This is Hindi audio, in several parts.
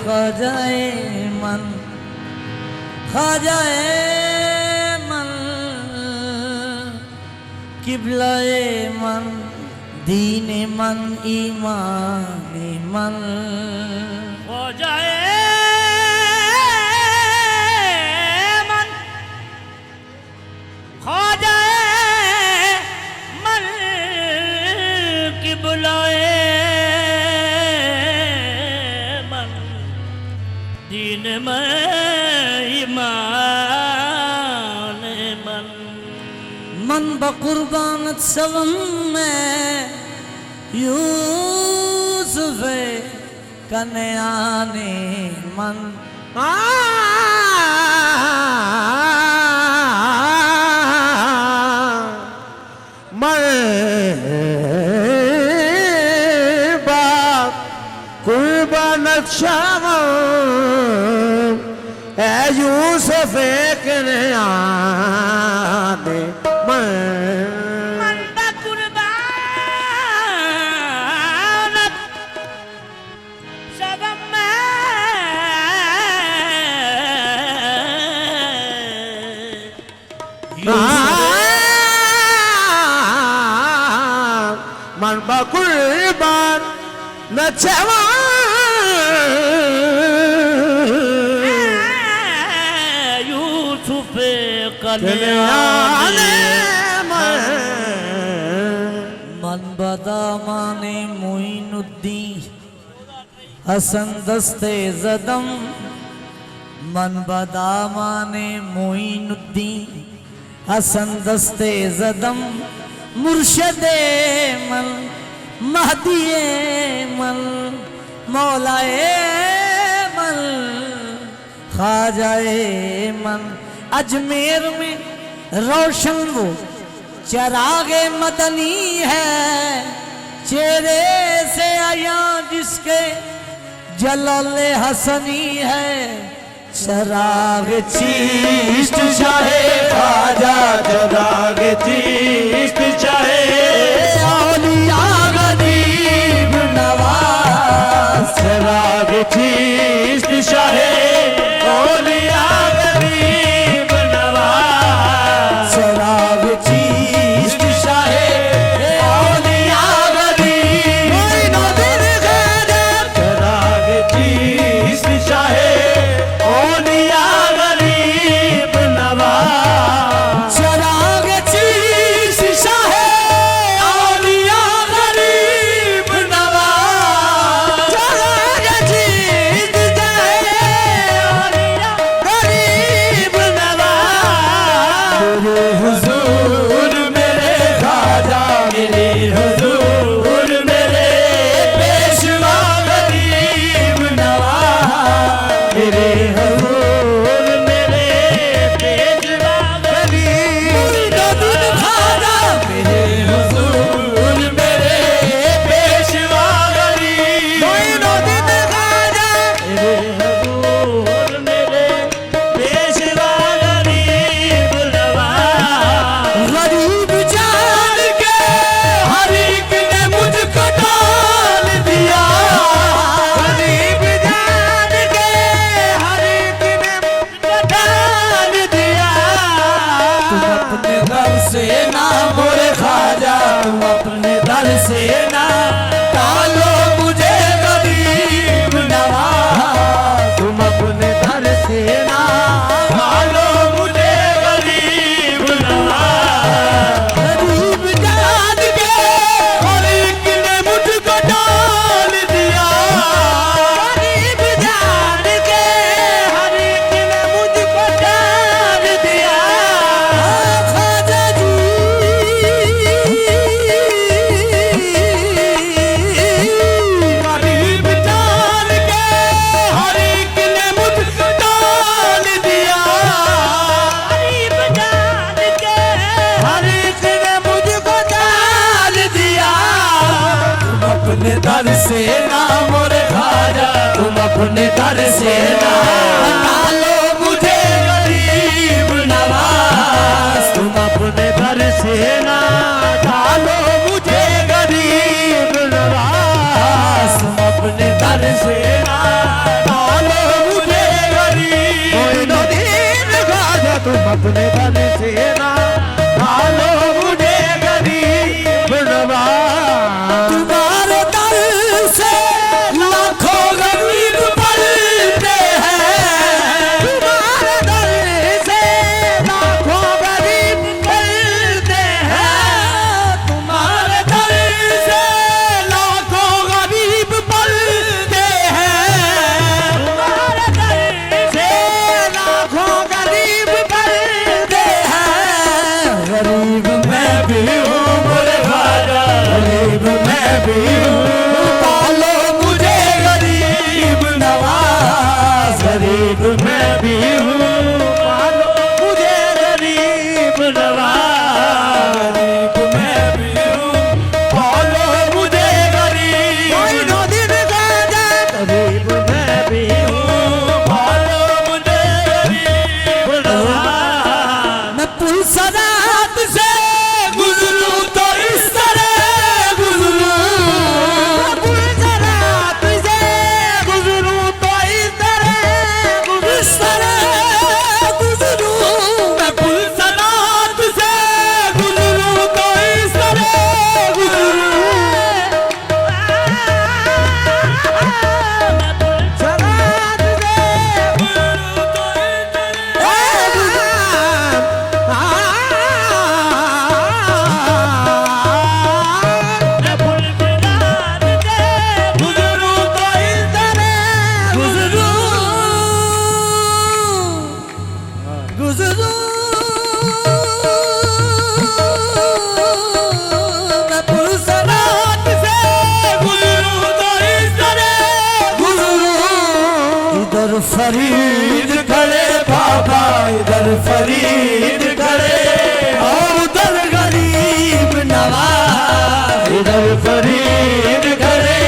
ख्वाजाए मन ख्वाजाए मन किबलाए मन दीन मन ईमान मन ख्वाजाए मन ख्वाजाए मन किबलाए दीन में ईमान मन मन बकुर्बानत सवम में यूसुफ कन्याने मन मन कुर्बानत सवम यूसुफ कन्याने मन मन बकुर्बानत सवम में मन बकुर्बान न सवम मन बदामाने मोइनुद्दीन हसन दस्ते ज़दम मन बदामाने मोइनुद्दीन हसन दस्ते ज़दम मुर्शदे मन महदिए मन मौलाए मन ख्वाजाए मन अजमेर में रोशन वो चरागे मदनी है चेहरे से आया जिसके जलाले हसनी है चराग चीष्ट चाहे ख्वाजा चराग चीष्ट चाहे औलिया गरीब नवाज चराग चीष्ट चाहे औलिया गरीब नवाज चराग चीष्ट चाहे औलिया गरीब मोइनुद्दीन ख्वाजा चराग चीष्ट चाहे औलिया गरीब नवाज चराग चीज शाहे औलिया गरीब नवाज चराग चीज जाए औलिया गरीब नवाज मेरे हुजूर मेरे ख्वाजा मेरे हुजूर मेरे पेशवा गरीब नवाज मेरे हुजूर मेरे पेशवा गरीब मोइनुद्दीन ख्वाजा मेरे हुजूर मेरे पेशवा गरीब मोइनुद्दीन ख्वाजा मेरे हुजूर मेरे पेशवा गरीब नवाज गरीब जान के हर एक ने मुझको डाल दिया गरीब जान के हर एक ने मुझको डाल दिया तुम अपने दर से ना मोरे ख्वाजा तुम अपने दर से ना डालो मुझे गरीब नवाज तुम अपने दर से ना डालो मुझे गरीब नवाज गरीब जान के हर एक ने मुझको डाल दिया गरीब जान के हर एक ने मुझको डाल दिया ख्वाजा जी अपने दर से ना मोरे खाजा, तुम अपने दर से ना डालो मुझे गरीब नवाज, तुम अपने दर से ना डालो मुझे गरीब नवाज, तुम अपने दर से ना डालो मुझे गरीब मोइनुद्दीन खाजा, तुम अपने दर से ना डालो मुझे गरीब नवाज। तुम्हारे दर से लाखों गरीब पलते हैं, तुम्हारे दर से लाखों गरीब पलते हैं, तुम्हारे दर से लाखों गरीब पलते हैं, तुम्हारे दर से लाखों गरीब पलते हैं। गरीब मैं भी हूँ मोरे खाजा, गरीब मैं भी हूँ, पालो मुझे गरीब नवाज, गरीब मैं भी हूँ, पालो मुझे गरीब नवाज, गरीब मैं भी हूँ, पालो मुझे गरीब मोइनुद्दीन खाजा गरीब मैं भी हूँ, पालो मुझे गरीब नवाज। मैं पुलसरात से गुजरूं तो इस तरह गुजरूं, मैं पुलसरात से गुजरूं तो इस तरह गुजरूं, मैं पुलसरात से गुजरूं तो इस तरह गुजरूं, मैं पुलसरात से गुजरूं तो इस तरह मैं पुलसरात से गुजरूं तो इस तरह गुजरूं मैं पुलसरात से गुजरूं तो इस तरह गुजरूं। इधर फरीद खड़े बाबा, इधर फरीद खड़े और उधर गरीब नवाज, इधर फरीद खड़े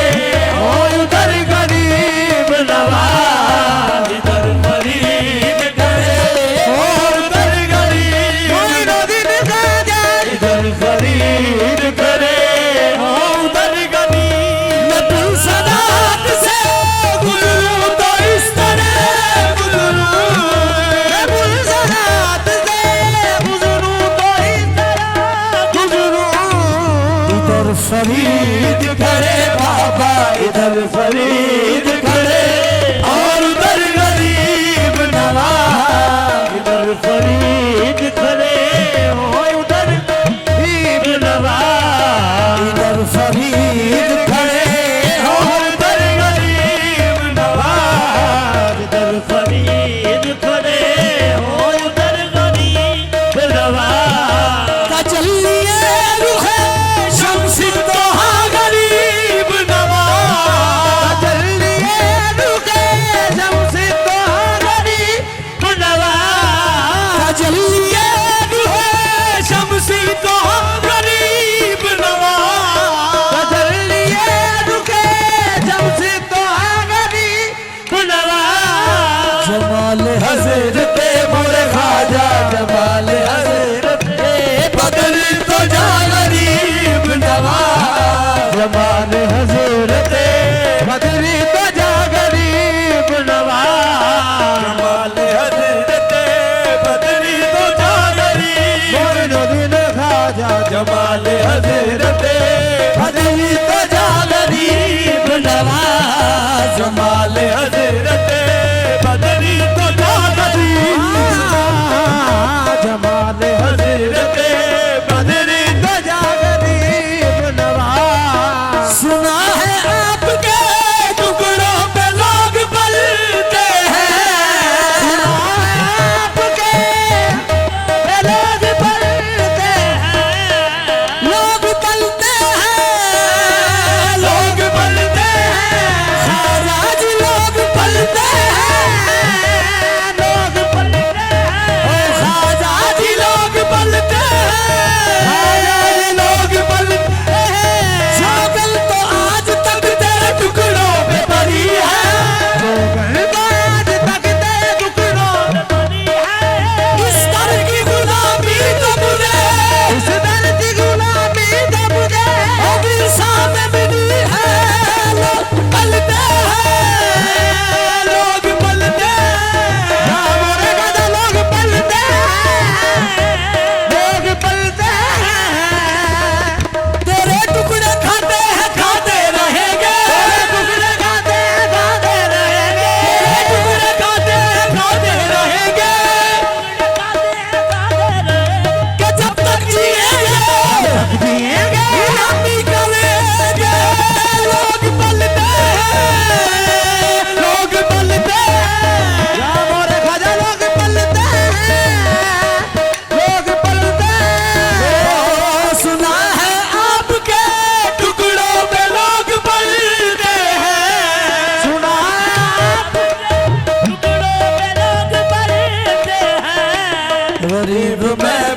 और उधर गरीब नवाज, इधर फरीद खड़े और उधर गरीब मोइनुद्दीन खाजा इधर फरीद खड़े और उधर गरीब। मैं पुलसरात से गुजरूं तो इस तरह गुजरूं, मैं पुलसरात से गुजरूं तो इस तरह गुजरूं। इधर फरीद खड़े बाबा, इधर फरीद खड़े और उधर गरीब नवाज, इधर फरीद खड़े और उधर गरीब नवाज, इधर फरीद खड़े और उधर गरीब नवाज, इधर फरीद खड़े और उधर गरीब नवाज। तजल्लिए रुखे शम्स तो हाँ गरीब नवाज,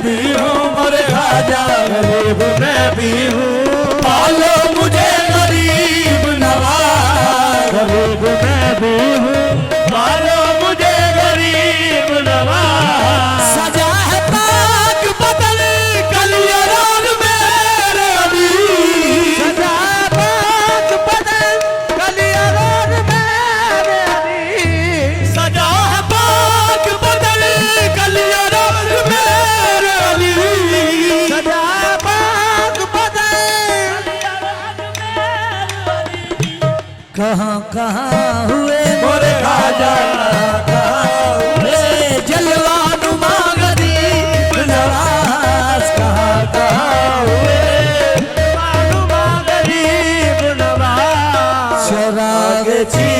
भी हूँ मोरे खाजा गरीब मैं भी हूँ पालो मुझे गरीब नवाज गरीब मैं भी हूँ पालो मुझे गरीब नवाज सजा है पाक बदन कलियारान मेरे अली सजा पाक बदन कलियारान मेरे अली सजा है पाक बदल कलियारान मेरे अली सजा पाक बदन कहाँ कहाँ हुए मोरे खाजा जलवा नुमा गरीब नवाज कहाँ कहाँ हुए गरीब नवाज चराग छी